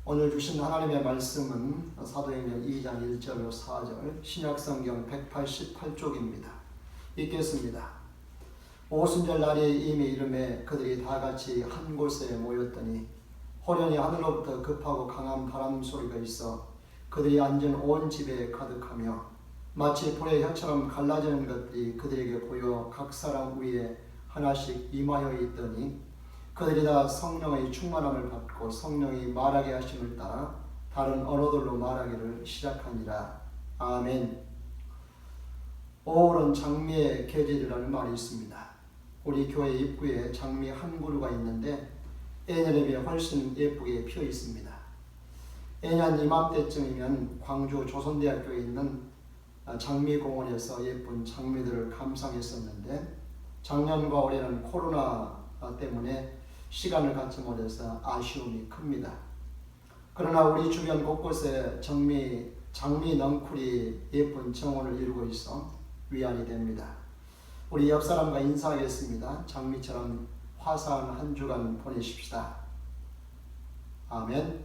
오늘 주신 하나님의 말씀은 사도행전 2장 1절로 4절 신약성경 188쪽입니다. 읽겠습니다. 오순절 날이 이미 이름에 그들이 다 같이 한 곳에 모였더니 호련히 하늘로부터 급하고 강한 바람 소리가 있어 그들이 앉은 온 집에 가득하며 마치 불의 혀처럼 갈라지는 것들이 그들에게 보여 각 사람 위에 하나씩 임하여 있더니 그들이 다 성령의 충만함을 받고 성령이 말하게 하심을 따라 다른 언어들로 말하기를 시작하니라. 아멘. 오월은 장미의 계절이라는 말이 있습니다. 우리 교회 입구에 장미 한 그루가 있는데 예년에 비해 훨씬 예쁘게 피어 있습니다. 예년 이맘때쯤이면 광주 조선대학교에 있는 장미공원에서 예쁜 장미들을 감상했었는데 작년과 올해는 코로나 때문에 시간을 갖지 못해서 아쉬움이 큽니다. 그러나 우리 주변 곳곳에 장미 넝쿨이 예쁜 정원을 이루고 있어 위안이 됩니다. 우리 옆 사람과 인사하겠습니다. 장미처럼 화사한 한 주간 보내십시다. 아멘.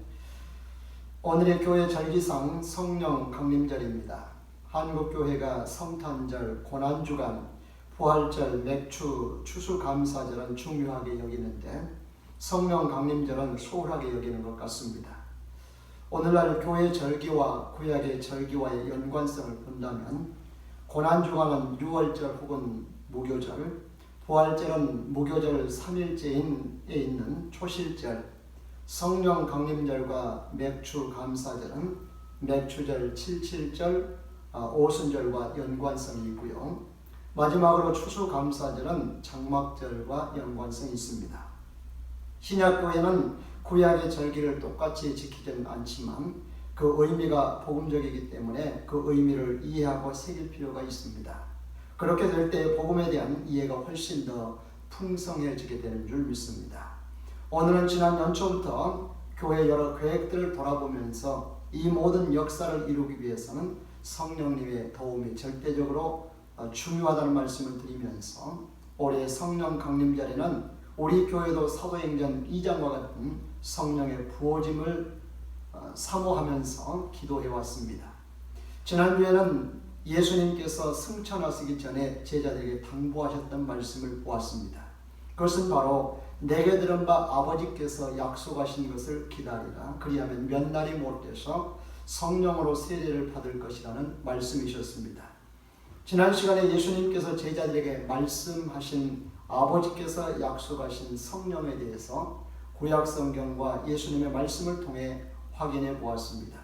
오늘의 교회 절기상 성령 강림절입니다. 한국교회가 성탄절, 고난주간, 부활절, 맥주, 추수감사절은 중요하게 여기는데 성령 강림절은 소홀하게 여기는 것 같습니다. 오늘날 교회 절기와 구약의 절기와의 연관성을 본다면 고난주간은 유월절 혹은 무교절, 부활절은 무교절 3일째에 있는 초실절, 성령 강림절과 맥주 감사절은 맥주절 77절, 오순절과 연관성이 있고요. 마지막으로 추수감사절은 장막절과 연관성이 있습니다. 신약교회는 구약의 절기를 똑같이 지키지는 않지만 그 의미가 복음적이기 때문에 그 의미를 이해하고 새길 필요가 있습니다. 그렇게 될 때 복음에 대한 이해가 훨씬 더 풍성해지게 되는 줄 믿습니다. 오늘은 지난 연초부터 교회 여러 계획들을 돌아보면서 이 모든 역사를 이루기 위해서는 성령님의 도움이 절대적으로 중요하다는 말씀을 드리면서 올해 성령 강림절에는 우리 교회도 사도행전 2장과 같은 성령의 부어짐을 사모하면서 기도해왔습니다. 지난주에는 예수님께서 승천하시기 전에 제자들에게 당부하셨던 말씀을 보았습니다. 그것은 바로 내게 들은 바 아버지께서 약속하신 것을 기다리라. 그리하면 몇 날이 못 돼서 성령으로 세례를 받을 것이라는 말씀이셨습니다. 지난 시간에 예수님께서 제자들에게 말씀하신 아버지께서 약속하신 성령에 대해서 구약성경과 예수님의 말씀을 통해 확인해 보았습니다.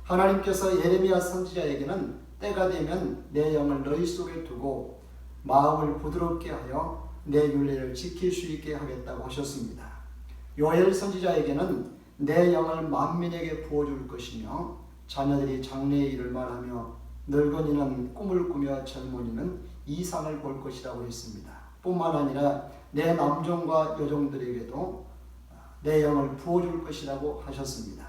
하나님께서 예레미야 선지자에게는 때가 되면 내 영을 너희 속에 두고 마음을 부드럽게 하여 내 율례를 지킬 수 있게 하겠다고 하셨습니다. 요엘 선지자에게는 내 영을 만민에게 부어줄 것이며 자녀들이 장래의 일을 말하며 늙은이는 꿈을 꾸며 젊은이는 이상을 볼 것이라고 했습니다. 뿐만 아니라 내 남종과 여종들에게도 내 영을 부어줄 것이라고 하셨습니다.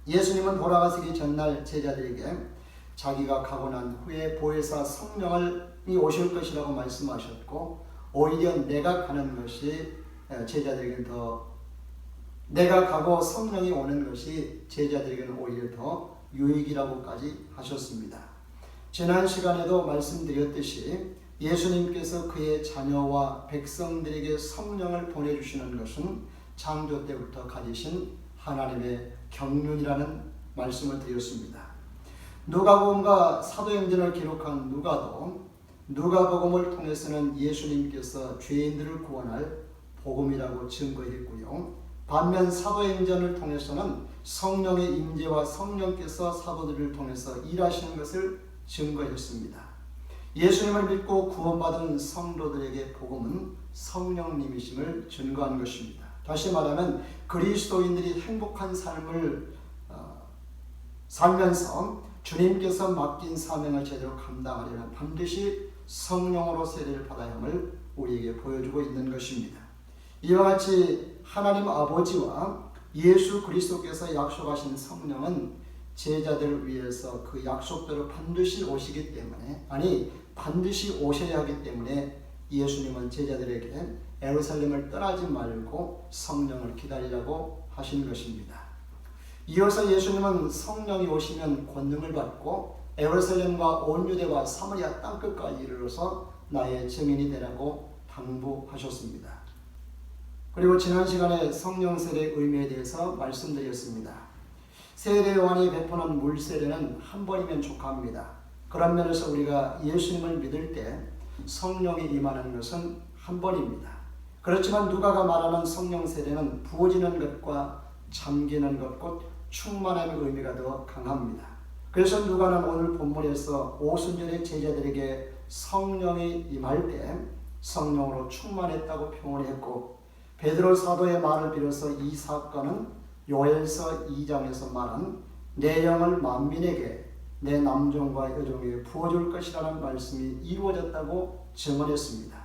예수님은 돌아가시기 전날 제자들에게 자기가 가고 난 후에 보혜사 성령이 오실 것이라고 말씀하셨고 오히려 내가 가는 것이 제자들에게는 내가 가고 성령이 오는 것이 제자들에게는 오히려 더 유익이라고까지 하셨습니다. 지난 시간에도 말씀드렸듯이 예수님께서 그의 자녀와 백성들에게 성령을 보내주시는 것은 창조 때부터 가지신 하나님의 경륜이라는 말씀을 드렸습니다. 누가복음과 사도행전을 기록한 누가도 누가복음을 통해서는 예수님께서 죄인들을 구원할 복음이라고 증거했고요. 반면 사도행전을 통해서는 성령의 임재와 성령께서 사도들을 통해서 일하시는 것을 증거했습니다. 예수님을 믿고 구원받은 성도들에게 복음은 성령님이심을 증거한 것입니다. 다시 말하면 그리스도인들이 행복한 삶을 살면서 주님께서 맡긴 사명을 제대로 감당하려면 반드시 성령으로 세례를 받아야 함을 우리에게 보여주고 있는 것입니다. 이와 같이 하나님 아버지와 예수 그리스도께서 약속하신 성령은 제자들을 위해서 그 약속대로 반드시 오시기 때문에 반드시 오셔야 하기 때문에 예수님은 제자들에게 예루살렘을 떠나지 말고 성령을 기다리라고 하신 것입니다. 이어서 예수님은 성령이 오시면 권능을 받고 예루살렘과 온 유대와 사마리아 땅끝까지 이르러서 나의 증인이 되라고 당부하셨습니다. 그리고 지난 시간에 성령 세례의 의미에 대해서 말씀드렸습니다. 세례 요한이 베푸는 물 세례는 한 번이면 족합니다. 그런 면에서 우리가 예수님을 믿을 때 성령이 임하는 것은 한 번입니다. 그렇지만 누가가 말하는 성령 세례는 부어지는 것과 잠기는 것, 곧 충만함의 의미가 더 강합니다. 그래서 누가는 오늘 본문에서 오순절의 제자들에게 성령이 임할 때 성령으로 충만했다고 표현했고, 베드로 사도의 말을 빌어서 이 사건은 요엘서 2장에서 말한 내 영을 만민에게 내 남종과 여종에게 부어줄 것이라는 말씀이 이루어졌다고 증언했습니다.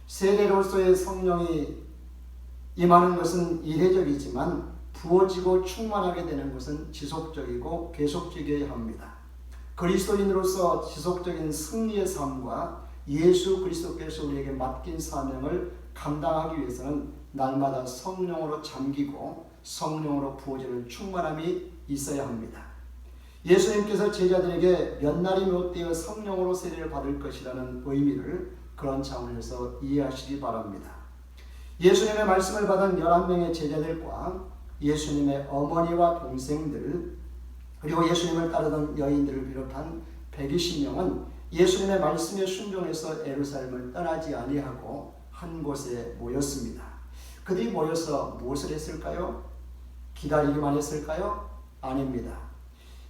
세례로서의 성령이 임하는 것은 이례적이지만 부어지고 충만하게 되는 것은 지속적이고 계속적이어야 합니다. 그리스도인으로서 지속적인 승리의 삶과 예수 그리스도께서 우리에게 맡긴 사명을 감당하기 위해서는 날마다 성령으로 잠기고 성령으로 부어지는 충만함이 있어야 합니다. 예수님께서 제자들에게 몇 날이 못 되어 성령으로 세례를 받을 것이라는 의미를 그런 차원에서 이해하시기 바랍니다. 예수님의 말씀을 받은 11명의 제자들과 예수님의 어머니와 동생들, 그리고 예수님을 따르던 여인들을 비롯한 120명은 예수님의 말씀에 순종해서 예루살렘을 떠나지 아니하고 한 곳에 모였습니다. 그들이 모여서 무엇을 했을까요? 기다리기만 했을까요? 아닙니다.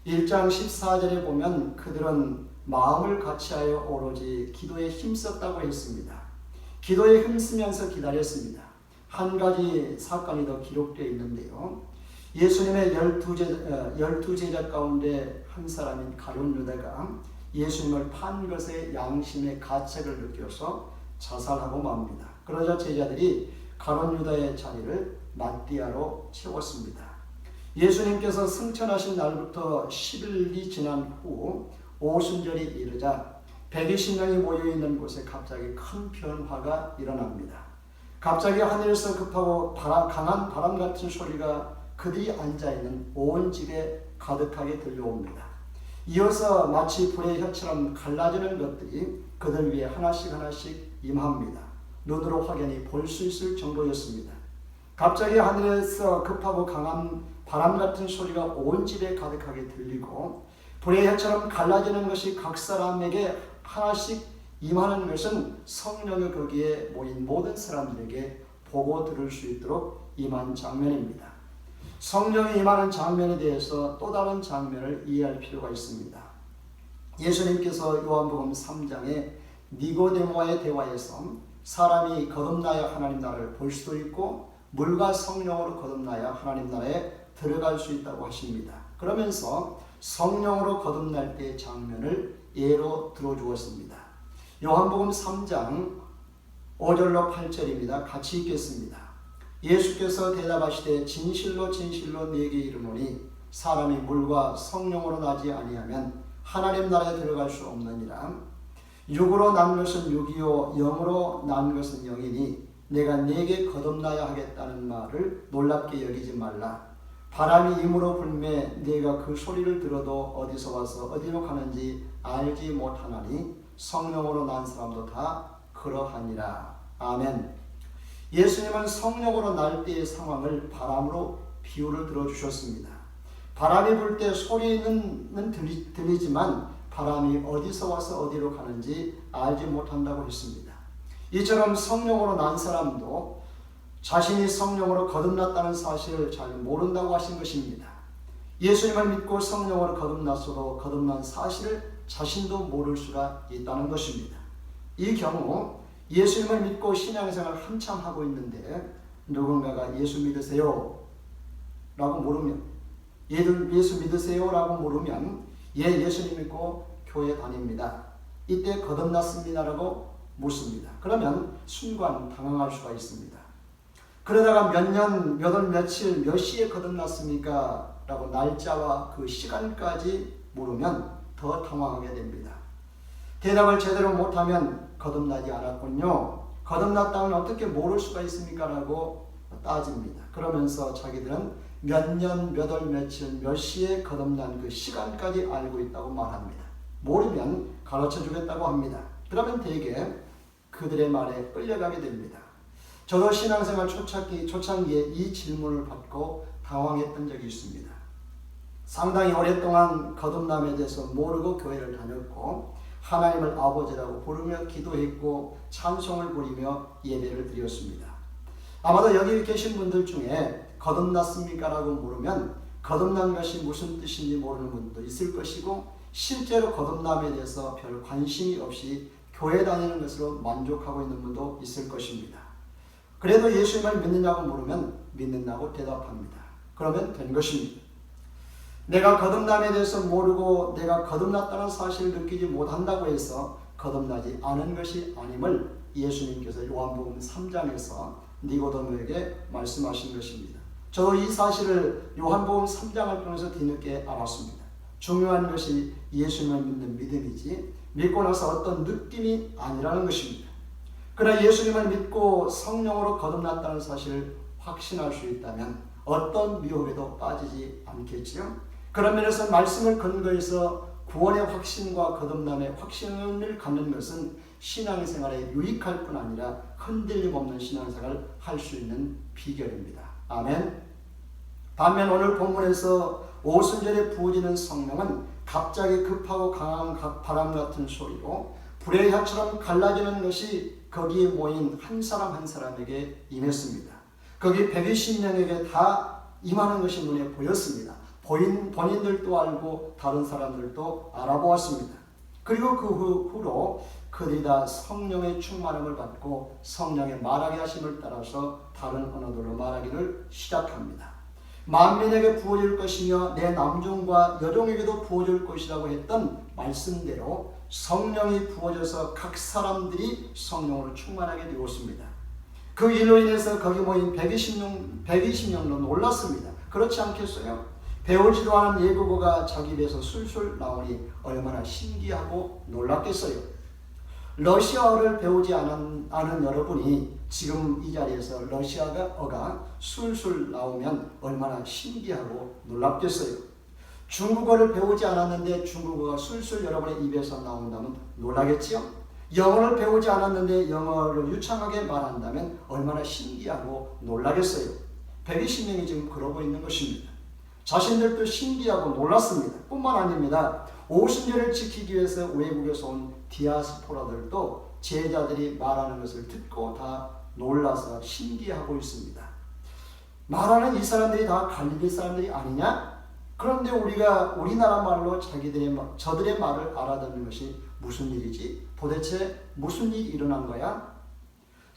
1장 14절에 보면 그들은 마음을 같이하여 오로지 기도에 힘썼다고 했습니다. 기도에 힘쓰면서 기다렸습니다. 한 가지 사건이 더 기록되어 있는데요. 예수님의 12제자 가운데 한 사람인 가룟 유다가 예수님을 판 것에 양심의 가책을 느껴서 자살하고 맙니다. 그러자 제자들이 가룟 유다의 자리를 마띠아로 채웠습니다. 예수님께서 승천하신 날부터 10일이 지난 후 오순절이 이르자 120명이 모여있는 곳에 갑자기 큰 변화가 일어납니다. 갑자기 하늘에서 급하고 강한 바람 같은 소리가 그들이 앉아있는 온 집에 가득하게 들려옵니다. 이어서 마치 불의 혀처럼 갈라지는 것들이 그들 위에 하나씩 임합니다. 눈으로 확연히 볼 수 있을 정도였습니다. 갑자기 하늘에서 급하고 강한 바람 같은 소리가 온 집에 가득하게 들리고 불의 혀처럼 갈라지는 것이 각 사람에게 하나씩 임하는 것은 성령이 거기에 모인 모든 사람들에게 보고 들을 수 있도록 임한 장면입니다. 성령이 임하는 장면에 대해서 또 다른 장면을 이해할 필요가 있습니다. 예수님께서 요한복음 3장에 니고데모와의 대화에서 사람이 거듭나야 하나님 나라를 볼 수도 있고 물과 성령으로 거듭나야 하나님 나라에 들어갈 수 있다고 하십니다. 그러면서 성령으로 거듭날 때의 장면을 예로 들어주었습니다. 요한복음 3장 5절로 8절입니다. 같이 읽겠습니다. 예수께서 대답하시되 진실로 진실로 네게 이르노니 사람이 물과 성령으로 나지 아니하면 하나님 나라에 들어갈 수 없느니라. 육으로 난 것은 육이요 영으로 난 것은 영이니 내가 네게 거듭나야 하겠다는 말을 놀랍게 여기지 말라. 바람이 임으로 불매 네가 그 소리를 들어도 어디서 와서 어디로 가는지 알지 못하나니 성령으로 난 사람도 다 그러하니라. 아멘. 예수님은 성령으로 날 때의 상황을 바람으로 비유를 들어주셨습니다. 바람이 불 때 소리는 들리지만 바람이 어디서 와서 어디로 가는지 알지 못한다고 했습니다. 이처럼 성령으로 난 사람도 자신이 성령으로 거듭났다는 사실을 잘 모른다고 하신 것입니다. 예수님을 믿고 성령으로 거듭났어도 거듭난 사실을 자신도 모를 수가 있다는 것입니다. 이 경우 예수님을 믿고 신앙생활을 한참 하고 있는데 누군가가 예수 믿으세요? 라고 물으면 예수 믿으세요? 라고 물으면 예, 예수님 믿고 교회 다닙니다. 이때 거듭났습니다. 라고 묻습니다. 그러면 순간 당황할 수가 있습니다. 그러다가 몇 년, 몇 월, 며칠, 몇 시에 거듭났습니까? 라고 날짜와 그 시간까지 물으면 더 당황하게 됩니다. 대답을 제대로 못하면 거듭나지 않았군요. 거듭났다면 어떻게 모를 수가 있습니까? 라고 따집니다. 그러면서 자기들은 몇 년, 몇 월, 며칠, 몇 시에 거듭난 그 시간까지 알고 있다고 말합니다. 모르면 가르쳐 주겠다고 합니다. 그러면 대개 그들의 말에 끌려가게 됩니다. 저도 신앙생활 초창기에 이 질문을 받고 당황했던 적이 있습니다. 상당히 오랫동안 거듭남에 대해서 모르고 교회를 다녔고 하나님을 아버지라고 부르며 기도했고 찬송을 부리며 예배를 드렸습니다. 아마도 여기 계신 분들 중에 거듭났습니까? 라고 물으면 거듭난 것이 무슨 뜻인지 모르는 분도 있을 것이고 실제로 거듭남에 대해서 별 관심이 없이 교회 다니는 것으로 만족하고 있는 분도 있을 것입니다. 그래도 예수님을 믿느냐고 물으면 믿는다고 대답합니다. 그러면 된 것입니다. 내가 거듭남에 대해서 모르고 내가 거듭났다는 사실을 느끼지 못한다고 해서 거듭나지 않은 것이 아님을 예수님께서 요한복음 3장에서 니고데모에게 말씀하신 것입니다. 저도 이 사실을 요한복음 3장을 통해서 뒤늦게 알았습니다. 중요한 것이 예수님을 믿는 믿음이지 믿고 나서 어떤 느낌이 아니라는 것입니다. 그러나 예수님을 믿고 성령으로 거듭났다는 사실을 확신할 수 있다면 어떤 미혹에도 빠지지 않겠지요. 그런 면에서 말씀을 근거해서 구원의 확신과 거듭남의 확신을 갖는 것은 신앙생활에 유익할 뿐 아니라 흔들림 없는 신앙생활을 할 수 있는 비결입니다. 아멘. 반면 오늘 본문에서 오순절에 부어지는 성령은 갑자기 급하고 강한 바람 같은 소리로 불의 혀처럼 갈라지는 것이 거기에 모인 한 사람 한 사람에게 임했습니다. 거기 120명에게 다 임하는 것이 눈에 보였습니다. 본인들도 알고 다른 사람들도 알아보았습니다. 그리고 그 후로 그들이 다 성령의 충만함을 받고 성령의 말하게 하심을 따라서 다른 언어들로 말하기를 시작합니다. 만민에게 부어질 것이며 내 남종과 여종에게도 부어질 것이라고 했던 말씀대로 성령이 부어져서 각 사람들이 성령으로 충만하게 되었습니다. 그 일로 인해서 거기 모인 120명도 놀랐습니다. 그렇지 않겠어요? 배우지도 않은 외국어가 자기 입에서 술술 나오니 얼마나 신기하고 놀랐겠어요. 러시아어를 배우지 않은 여러분이 지금 이 자리에서 러시아어가 술술 나오면 얼마나 신기하고 놀랍겠어요. 중국어를 배우지 않았는데 중국어가 술술 여러분의 입에서 나온다면 놀라겠지요? 영어를 배우지 않았는데 영어를 유창하게 말한다면 얼마나 신기하고 놀라겠어요. 120명이 지금 그러고 있는 것입니다. 자신들도 신기하고 놀랐습니다. 뿐만 아닙니다. 오순절을 지키기 위해서 외국에서 온 디아스포라들도 제자들이 말하는 것을 듣고 다 놀라서 신기하고 있습니다. 말하는 이 사람들이 다 갈릴리 사람들이 아니냐? 그런데 우리가 우리나라 말로 저들의 말을 알아듣는 것이 무슨 일이지? 도대체 무슨 일이 일어난 거야?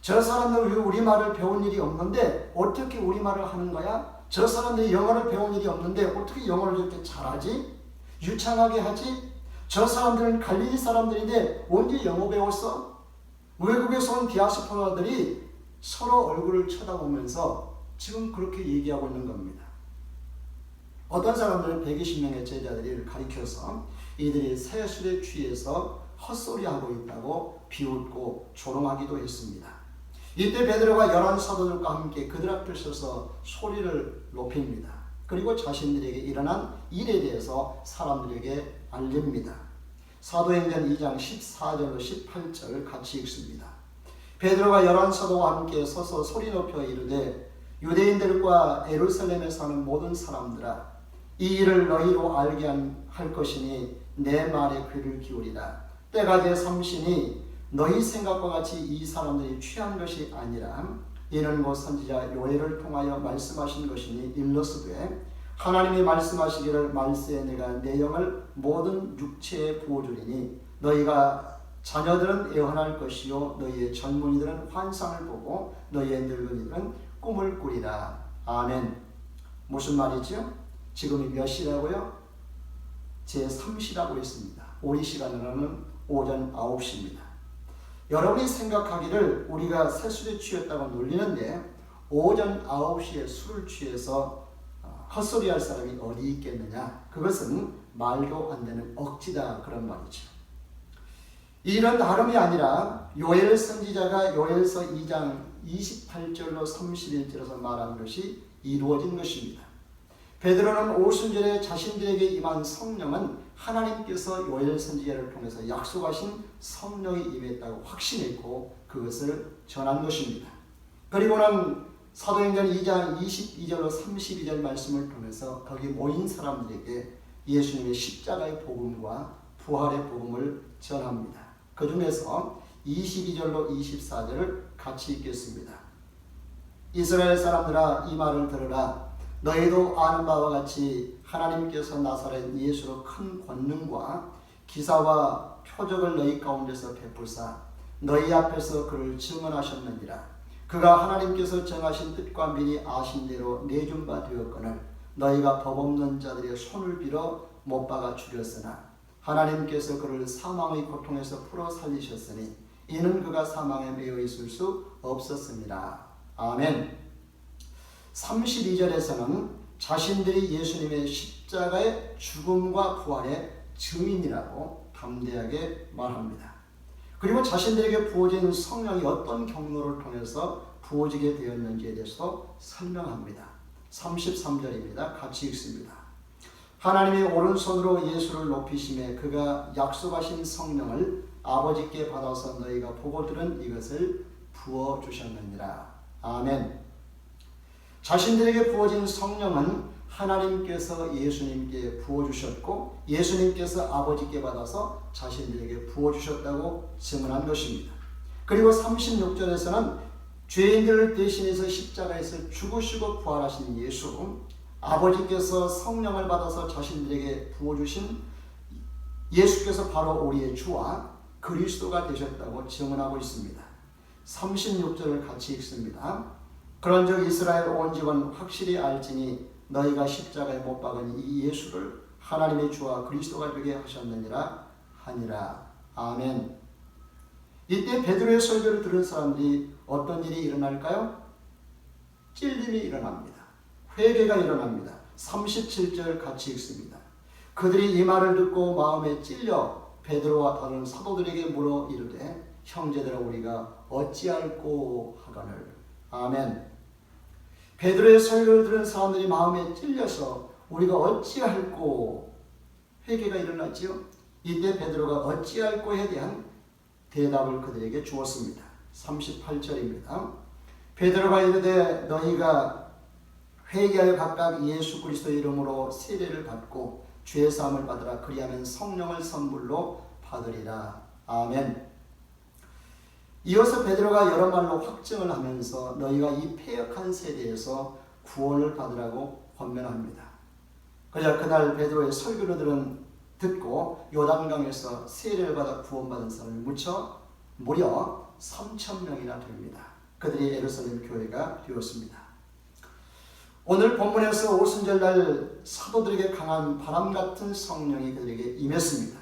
저 사람들 우리 말을 배운 일이 없는데 어떻게 우리 말을 하는 거야? 저 사람들이 영어를 배운 일이 없는데 어떻게 영어를 저렇게 잘하지? 유창하게 하지? 저 사람들은 갈릴리 사람들인데 언제 영어 배웠어? 외국에서 온 디아스포라들이 서로 얼굴을 쳐다보면서 지금 그렇게 얘기하고 있는 겁니다. 어떤 사람들은 120명의 제자들을 가리켜서 이들이 세술에 취해서 헛소리하고 있다고 비웃고 조롱하기도 했습니다. 이때 베드로가 11 사도들과 함께 그들 앞에 서서 소리를 높입니다. 그리고 자신들에게 일어난 일에 대해서 사람들에게 알립니다. 사도행전 2장 14절로 18절 같이 읽습니다. 베드로가 11 사도와 함께 서서 소리 높여 이르되 유대인들과 예루살렘에 사는 모든 사람들아 이 일을 너희로 알게 할 것이니 내 말에 귀를 기울이라. 때가 제 삼시니 너희 생각과 같이 이 사람들이 취한 것이 아니라 이는 곧 선지자 요엘을 통하여 말씀하신 것이니 일러스되 하나님이 말씀하시기를 말세에 내가 내 영을 모든 육체에 부어주리니 너희가 자녀들은 애원할 것이요 너희의 젊은이들은 환상을 보고 너희의 늙은이들은 꿈을 꾸리라. 아멘. 무슨 말이죠? 지금이 몇 시라고요? 제3시라고 했습니다. 우리 시간으로는 오전 9시입니다. 여러분이 생각하기를 우리가 새술에 취했다고 놀리는데 오전 9시에 술을 취해서 헛소리할 사람이 어디 있겠느냐? 그것은 말도 안 되는 억지다 그런 말이죠. 이런 다름이 아니라 요엘 선지자가 요엘서 2장 28절로 31절에서 말한 것이 이루어진 것입니다. 베드로는 오순절에 자신들에게 임한 성령은 하나님께서 요엘 선지자를 통해서 약속하신 성령이 임했다고 확신했고 그것을 전한 것입니다. 그리고는 사도행전 2장 22절로 32절 말씀을 통해서 거기 모인 사람들에게 예수님의 십자가의 복음과 부활의 복음을 전합니다. 그 중에서 22절로 24절을 같이 읽겠습니다. 이스라엘 사람들아 이 말을 들으라. 너희도 아는 바와 같이 하나님께서 나사렛 예수로 큰 권능과 기사와 표적을 너희 가운데서 베푸사 너희 앞에서 그를 증언하셨느니라. 그가 하나님께서 정하신 뜻과 미리 아신 대로 내준 바 되었거늘 너희가 법 없는 자들의 손을 빌어 못 박아 죽였으나 하나님께서 그를 사망의 고통에서 풀어 살리셨으니 이는 그가 사망에 매여 있을 수 없었습니다. 아멘. 32절에서는 자신들이 예수님의 십자가의 죽음과 부활의 증인이라고 담대하게 말합니다. 그리고 자신들에게 부어진 성령이 어떤 경로를 통해서 부어지게 되었는지에 대해서 설명합니다. 33절입니다. 같이 읽습니다. 하나님이 오른손으로 예수를 높이심에 그가 약속하신 성령을 아버지께 받아서 너희가 보고 들은 이것을 부어주셨느니라. 아멘. 자신들에게 부어진 성령은 하나님께서 예수님께 부어주셨고 예수님께서 아버지께 받아서 자신들에게 부어주셨다고 증언한 것입니다. 그리고 36절에서는 죄인들을 대신해서 십자가에서 죽으시고 부활하신 예수, 아버지께서 성령을 받아서 자신들에게 부어주신 예수께서 바로 우리의 주와 그리스도가 되셨다고 증언하고 있습니다. 36절을 같이 읽습니다. 그런즉 이스라엘 온 집은 확실히 알지니 너희가 십자가에 못 박은 이 예수를 하나님의 주와 그리스도가 되게 하셨느니라 하니라. 아멘. 이때 베드로의 설교를 들은 사람들이 어떤 일이 일어날까요? 찔림이 일어납니다. 회개가 일어납니다. 37절 같이 읽습니다. 그들이 이 말을 듣고 마음에 찔려 베드로와 다른 사도들에게 물어 이르되 형제들아 우리가 어찌할꼬 하거늘. 아멘. 베드로의 설교를 들은 사람들이 마음에 찔려서 우리가 어찌할꼬 회개가 일어났지요. 이때 베드로가 어찌할꼬에 대한 대답을 그들에게 주었습니다. 38절입니다. 베드로가 이르되 너희가 회개하여 각각 예수 그리스도의 이름으로 세례를 받고 죄 사함을 받으라. 그리하면 성령을 선물로 받으리라. 아멘. 이어서 베드로가 여러 말로 확증을 하면서 너희가 이 패역한 세대에서 구원을 받으라고 권면합니다. 그러자 그날 베드로의 설교를 듣고 요단강에서 세례를 받아 구원받은 사람이 무려 3,000명이나 됩니다. 그들이 예루살렘 교회가 되었습니다. 오늘 본문에서 오순절날 사도들에게 강한 바람같은 성령이 그들에게 임했습니다.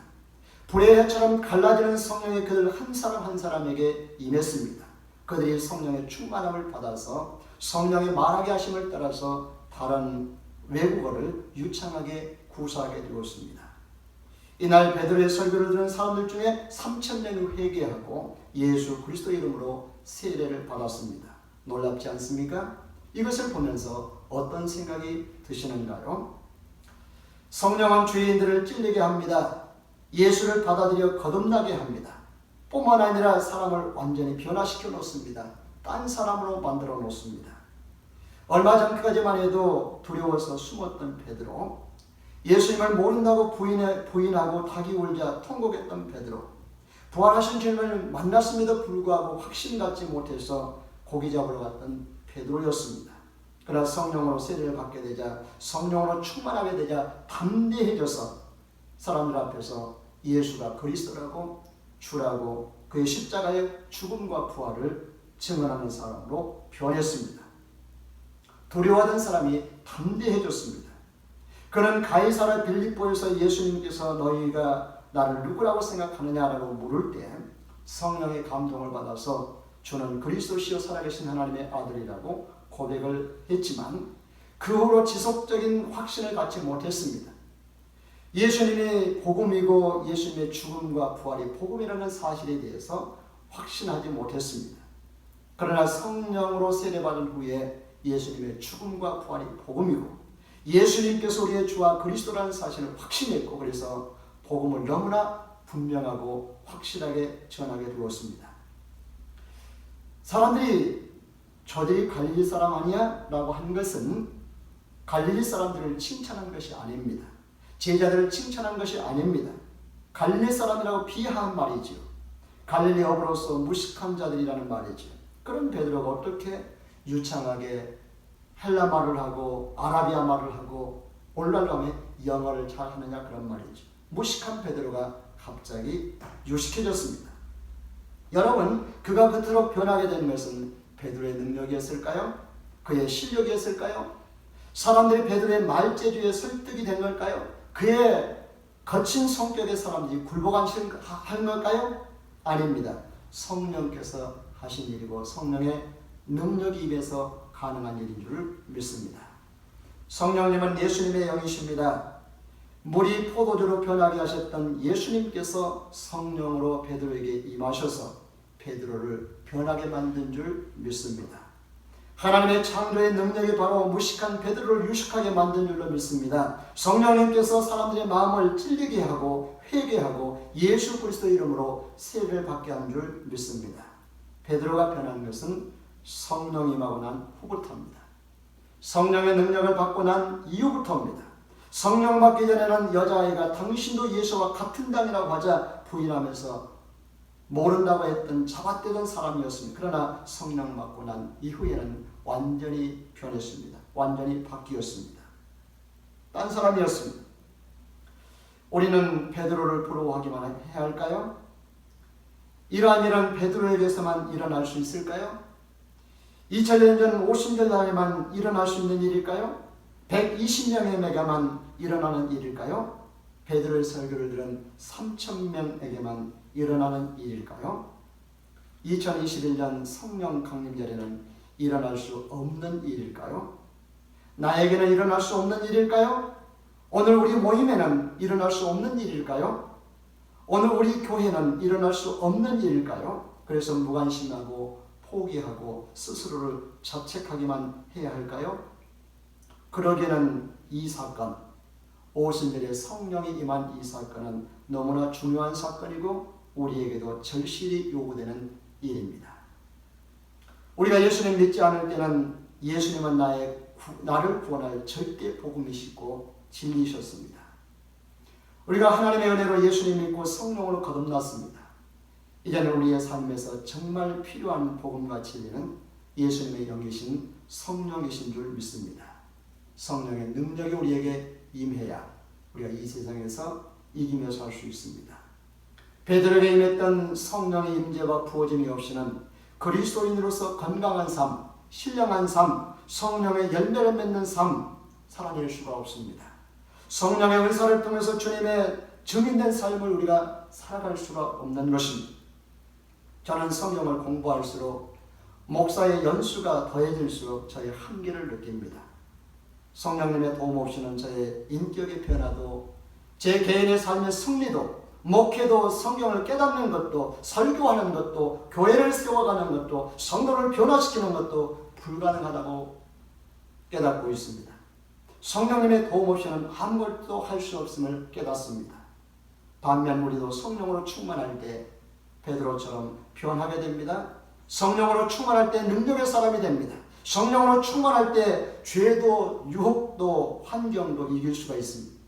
불의 해처럼 갈라지는 성령이 그들 한 사람 한 사람에게 임했습니다. 그들이 성령의 충만함을 받아서 성령의 말하게 하심을 따라서 다른 외국어를 유창하게 구사하게 되었습니다. 이날 베드로의 설교를 들은 사람들 중에 3,000명이 회개하고 예수 그리스도 이름으로 세례를 받았습니다. 놀랍지 않습니까? 이것을 보면서 어떤 생각이 드시는가요? 성령은 죄인들을 찔리게 합니다. 예수를 받아들여 거듭나게 합니다. 뿐만 아니라 사람을 완전히 변화시켜 놓습니다. 딴 사람으로 만들어 놓습니다. 얼마 전까지만 해도 두려워서 숨었던 베드로, 예수님을 모른다고 부인하고 닭이 울자 통곡했던 베드로, 부활하신 주님을 만났음에도 불구하고 확신 갖지 못해서 고기 잡으러 갔던 베드로였습니다. 그러나 성령으로 세례를 받게 되자, 성령으로 충만하게 되자 담대해져서 사람들 앞에서 예수가 그리스도라고 주라고 그의 십자가의 죽음과 부활을 증언하는 사람으로 변했습니다. 두려워하던 사람이 담대해졌습니다. 그는 가이사라 빌립보에서 예수님께서 너희가 나를 누구라고 생각하느냐라고 물을 때 성령의 감동을 받아서 주는 그리스도시요 살아계신 하나님의 아들이라고 고백을 했지만 그 후로 지속적인 확신을 갖지 못했습니다. 예수님이 복음이고 예수님의 죽음과 부활이 복음이라는 사실에 대해서 확신하지 못했습니다. 그러나 성령으로 세례받은 후에 예수님의 죽음과 부활이 복음이고 예수님께서 우리의 주와 그리스도라는 사실을 확신했고 그래서 복음을 너무나 분명하고 확실하게 전하게 되었습니다. 사람들이 저들이 갈릴리 사람 아니야? 라고 한 것은 갈릴리 사람들을 칭찬한 것이 아닙니다. 제자들을 칭찬한 것이 아닙니다. 갈릴리 사람이라고 비하한 말이지요. 갈릴리 어부로서 무식한 자들이라는 말이지요. 그런 베드로가 어떻게 유창하게 헬라 말을 하고 아라비아 말을 하고 오늘날 가면 영어를 잘 하느냐 그런 말이죠. 무식한 베드로가 갑자기 유식해졌습니다. 여러분, 그가 그토록 변하게 된 것은 베드로의 능력이었을까요? 그의 실력이었을까요? 사람들이 베드로의 말재주에 설득이 된 걸까요? 그의 거친 성격의 사람들이 굴복한 걸까요? 아닙니다. 성령께서 하신 일이고 성령의 능력이 입에서 가능한 일인 줄 믿습니다. 성령님은 예수님의 영이십니다. 물이 포도주로 변하게 하셨던 예수님께서 성령으로 베드로에게 임하셔서 베드로를 변하게 만든 줄 믿습니다. 하나님의 창조의 능력이 바로 무식한 베드로를 유식하게 만든 줄로 믿습니다. 성령님께서 사람들의 마음을 찔리게 하고 회개하고 예수 그리스도 이름으로 세례를 받게 한 줄 믿습니다. 베드로가 변한 것은 성령 임하고 난 후부터입니다. 성령의 능력을 받고 난 이후부터입니다. 성령 받기 전에는 여자아이가 당신도 예수와 같은 당이라고 하자 부인하면서 모른다고 했던 잡아떼던 사람이었습니다. 그러나 성령 받고 난 이후에는 완전히 변했습니다. 완전히 바뀌었습니다. 딴 사람이었습니다. 우리는 베드로를 부러워하기만 해야 할까요? 이러한 일은 베드로에게서만 일어날 수 있을까요? 2000년 전 오순절날에만 일어날 수 있는 일일까요? 120명에게만 일어나는 일일까요? 베드로의 설교를 들은 3000명에게만 일어나는 일일까요? 2021년 성령 강림절에는 일어날 수 없는 일일까요? 나에게는 일어날 수 없는 일일까요? 오늘 우리 모임에는 일어날 수 없는 일일까요? 오늘 우리 교회는 일어날 수 없는 일일까요? 그래서 무관심하고 포기하고 스스로를 자책하기만 해야 할까요? 그러기에는 이 사건, 오순절에 성령이 임한 이 사건은 너무나 중요한 사건이고 우리에게도 절실히 요구되는 일입니다. 우리가 예수님 믿지 않을 때는 예수님은 나를 구원할 절대 복음이시고 진리이셨습니다. 우리가 하나님의 은혜로 예수님 믿고 성령으로 거듭났습니다. 이제는 우리의 삶에서 정말 필요한 복음과 진리는 예수님의 영이신 성령이신 줄 믿습니다. 성령의 능력이 우리에게 임해야 우리가 이 세상에서 이기며 살 수 있습니다. 베드로에게 임했던 성령의 임재와 부어짐이 없이는 그리스도인으로서 건강한 삶, 신령한 삶, 성령의 열매를 맺는 삶 살아낼 수가 없습니다. 성령의 은사를 통해서 주님의 증인된 삶을 우리가 살아갈 수가 없는 것입니다. 저는 성경을 공부할수록 목사의 연수가 더해질수록 저의 한계를 느낍니다. 성령님의 도움 없이는 저의 인격의 변화도 제 개인의 삶의 승리도 목회도 성경을 깨닫는 것도 설교하는 것도 교회를 세워가는 것도 성도를 변화시키는 것도 불가능하다고 깨닫고 있습니다. 성령님의 도움 없이는 아무것도 할 수 없음을 깨닫습니다. 반면 우리도 성령으로 충만할 때 베드로처럼 변하게 됩니다. 성령으로 충만할 때 능력의 사람이 됩니다. 성령으로 충만할 때 죄도 유혹도 환경도 이길 수가 있습니다.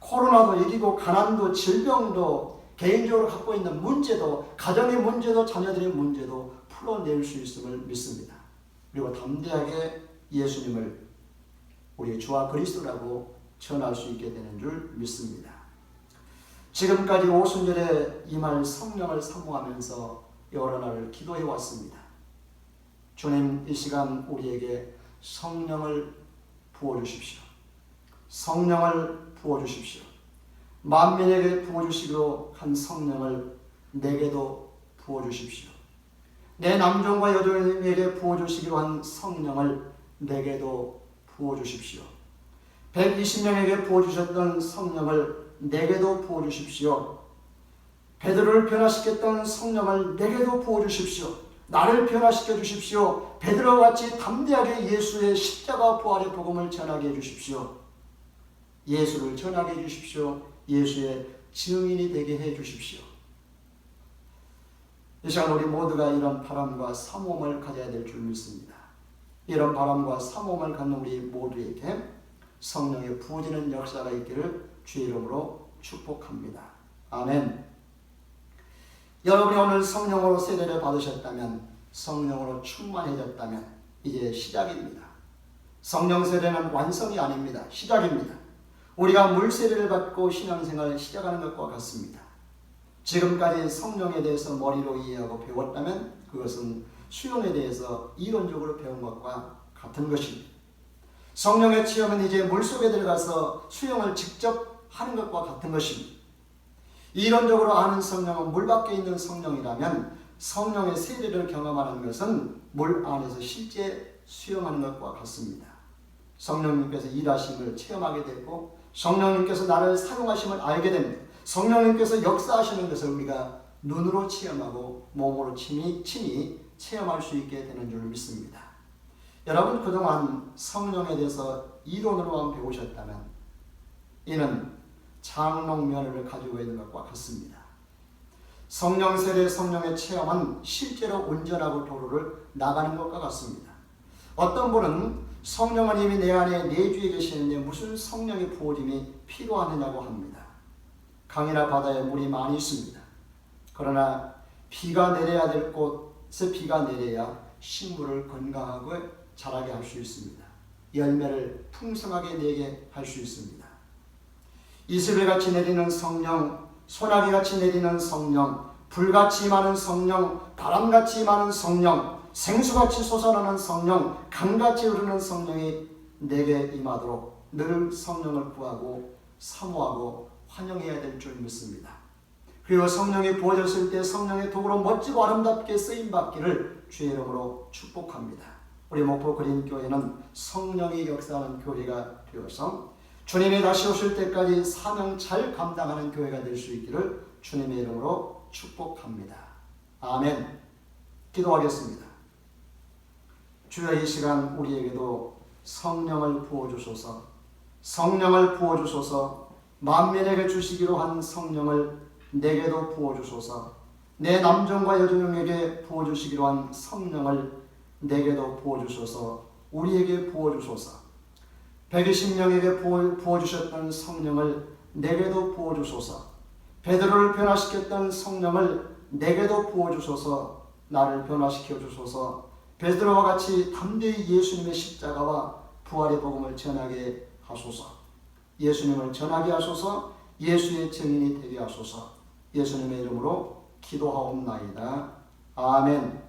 코로나도 이기고 가난도 질병도 개인적으로 갖고 있는 문제도 가정의 문제도 자녀들의 문제도 풀어낼 수 있음을 믿습니다. 그리고 담대하게 예수님을 우리의 주와 그리스도라고 전할 수 있게 되는 줄 믿습니다. 지금까지 오순절에 임할 성령을 사모하면서 여러 날을 기도해 왔습니다. 주님, 이 시간 우리에게 성령을 부어주십시오. 성령을 부어주십시오. 만민에게 부어주시기로 한 성령을 내게도 부어주십시오. 내 남종과 여종에게 부어주시기로 한 성령을 내게도 부어주십시오. 120명에게 부어주셨던 성령을 내게도 부어주십시오. 베드로를 변화시켰던 성령을 내게도 부어주십시오. 나를 변화시켜 주십시오. 베드로와 같이 담대하게 예수의 십자가 부활의 복음을 전하게 해주십시오. 예수를 전하게 해 주십시오. 예수의 증인이 되게 해 주십시오. 이 시간 우리 모두가 이런 바람과 사모함을 가져야 될 줄 믿습니다. 이런 바람과 사모함을 갖는 우리 모두에게 성령의 부어지는 역사가 있기를 주의 이름으로 축복합니다. 아멘. 여러분이 오늘 성령으로 세례를 받으셨다면, 성령으로 충만해졌다면 이제 시작입니다. 성령 세례는 완성이 아닙니다. 시작입니다. 우리가 물 세례를 받고 신앙생활을 시작하는 것과 같습니다. 지금까지 성령에 대해서 머리로 이해하고 배웠다면 그것은 수용에 대해서 이론적으로 배운 것과 같은 것입니다. 성령의 체험은 이제 물속에 들어가서 수용을 직접 하는 것과 같은 것입니다. 이론적으로 아는 성령은 물 밖에 있는 성령이라면 성령의 세례를 경험하는 것은 물 안에서 실제 수용하는 것과 같습니다. 성령님께서 일하심을 체험하게 되고 성령님께서 나를 사용하심을 알게 됩니다. 성령님께서 역사하시는 것을 우리가 눈으로 체험하고 몸으로 친히 체험할 수 있게 되는 줄 믿습니다. 여러분 그동안 성령에 대해서 이론으로만 배우셨다면 이는 장롱 면허를 가지고 있는 것과 같습니다. 성령 세례, 성령의 체험은 실제로 운전하고 도로를 나가는 것과 같습니다. 어떤 분은 성령은 이미 내 안에 내주에 계시는데 무슨 성령의 부어짐이 필요하느냐고 합니다. 강이나 바다에 물이 많이 있습니다. 그러나 비가 내려야 될 곳에 비가 내려야 식물을 건강하고 자라게 할 수 있습니다. 열매를 풍성하게 내게 할 수 있습니다. 이슬비같이 내리는 성령, 소나기같이 내리는 성령, 불같이 임하는 성령, 바람같이 임하는 성령, 생수같이 솟아나는 성령, 강같이 흐르는 성령이 내게 임하도록 늘 성령을 구하고 사모하고 환영해야 될 줄 믿습니다. 그리고 성령이 부어졌을 때 성령의 도구로 멋지고 아름답게 쓰임받기를 주의 이름으로 축복합니다. 우리 목포 그린교회는 성령이 역사하는 교회가 되어서 주님이 다시 오실 때까지 사명 잘 감당하는 교회가 될 수 있기를 주님의 이름으로 축복합니다. 아멘. 기도하겠습니다. 주여 이 시간 우리에게도 성령을 부어주소서. 성령을 부어주소서. 만민에게 주시기로 한 성령을 내게도 부어주소서. 내 남종과 여종에게 부어주시기로 한 성령을 내게도 부어주소서. 우리에게 부어주소서. 120명에게 부어주셨던 성령을 내게도 부어주소서. 베드로를 변화시켰던 성령을 내게도 부어주소서. 나를 변화시켜 주소서. 베드로와 같이 담대히 예수님의 십자가와 부활의 복음을 전하게 하소서. 예수님을 전하게 하소서. 예수의 증인이 되게 하소서. 예수님의 이름으로 기도하옵나이다. 아멘.